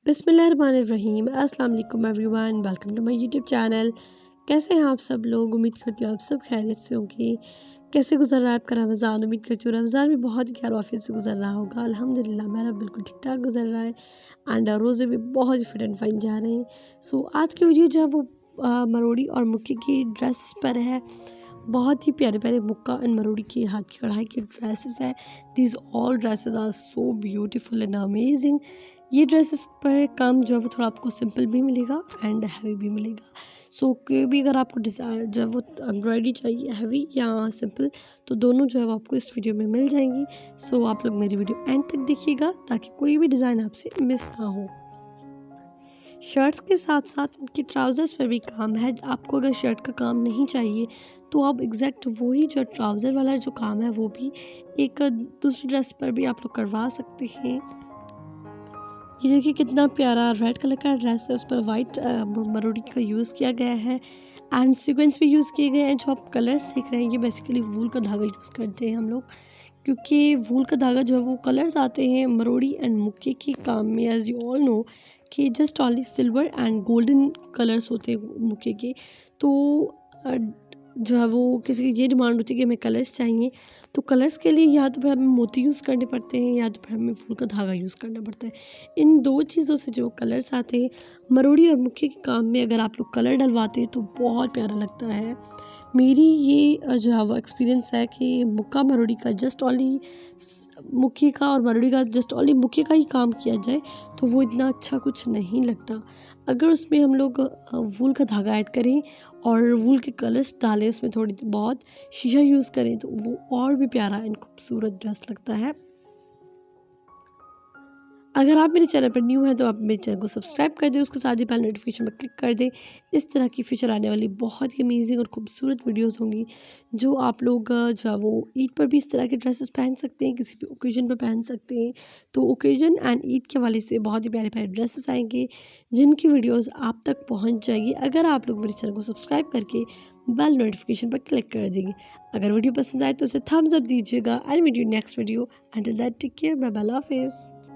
बिस्मिल्लाहिर्रहमानिर्रहीम। अस्सलाम वालेकुम everyone, welcome to my YouTube channel. कैसे हैं आप सब लोग? उम्मीद करती हूँ आप सब खैरियत से होंगे। कैसे गुजर रहा है आपका रमज़ान? उम्मीद करती हूँ रमज़ान भी बहुत ही खैर आफियत से गुजर रहा होगा। अल्हम्दुलिल्लाह मेरा बिल्कुल ठीक ठाक गुजर रहा है एंड रोज़े भी बहुत ही फिट एंड फाइन जा रहे हैं। सो आज की वीडियो जो है वो मरोड़ी और मुक्के की ड्रेस पर है। बहुत ही प्यारे प्यारे मुक्का एंड मरोड़ी की हाथ की कढ़ाई के ड्रेसेस है। These all dresses are so beautiful and amazing. ये ड्रेसेस पर काम जो है वो थोड़ा आपको सिंपल भी मिलेगा एंड हैवी भी मिलेगा। सो कोई भी अगर आपको डिज़ाइन जो है वो एम्ब्रॉयडरी चाहिए हैवी या सिंपल, तो दोनों जो है वो आपको इस वीडियो में मिल जाएंगी। सो आप लोग मेरी वीडियो एंड तक देखिएगा ताकि कोई भी डिज़ाइन आपसे मिस ना हो। शर्ट्स के साथ साथ इनके ट्राउज़र्स पर भी काम है। आपको अगर शर्ट का काम नहीं चाहिए तो आप एग्जैक्ट वही जो ट्राउज़र वाला जो काम है वो भी एक दूसरी ड्रेस पर भी आप लोग करवा सकते हैं। ये देखिए कितना प्यारा रेड कलर का ड्रेस है, उस पर वाइट मरोड़ी का यूज़ किया गया है एंड सीक्वेंस भी यूज़ किए गए हैं। जो आप कलर्स देख रहे हैं ये बेसिकली वूल का धागा यूज़ करते हैं हम लोग, क्योंकि वूल का धागा जो है वो कलर्स आते हैं मरोड़ी एंड मुक्के के काम में। एज यू ऑल नो कि just only silver and golden colours होते हैं मुक्के के। तो जो है वो किसी की ये डिमांड होती है कि हमें कलर्स चाहिए, तो कलर्स के लिए या तो फिर हमें मोती यूज़ करने पड़ते हैं या तो फिर हमें फूल का धागा यूज़ करना पड़ता है। इन दो चीज़ों से जो कलर्स आते हैं मरोड़ी और मुक्के के काम में, अगर आप लोग कलर डलवाते हैं तो बहुत प्यारा लगता है। मेरी ये जो है वो एक्सपीरियंस है कि मुक्का मरोड़ी का जस्ट ओनली मुक्के का और मरोड़ी का जस्ट ओनली मुक्के का ही काम किया जाए तो वो इतना अच्छा कुछ नहीं लगता। अगर उसमें हम लोग वूल का धागा ऐड करें और वूल के कलर्स डालें, उसमें थोड़ी बहुत शीशा यूज़ करें तो वो और भी प्यारा एंड खूबसूरत ड्रेस लगता है। अगर आप मेरे चैनल पर न्यू हैं तो आप मेरे चैनल को सब्सक्राइब कर दें, उसके साथ ही बेल नोटिफिकेशन पर क्लिक कर दें। इस तरह की फ्यूचर आने वाली बहुत ही अमेजिंग और खूबसूरत वीडियोस होंगी जो आप लोग जो है वो ईद पर भी इस तरह के ड्रेसेस पहन सकते हैं, किसी भी ओकेजन पर पहन सकते हैं। तो ओकेजन एंड ईद के हवाले से बहुत ही प्यारे प्यारे ड्रेसेस आएंगे जिनकी वीडियोज़ आप तक पहुँच जाएगी अगर आप लोग मेरे चैनल को सब्सक्राइब करके बेल नोटिफिकेशन पर क्लिक कर देंगे। अगर वीडियो पसंद आए तो उसे थम्स अप दीजिएगा। I meet you next video, until that take care, bye bye, अल्लाह हाफिज़।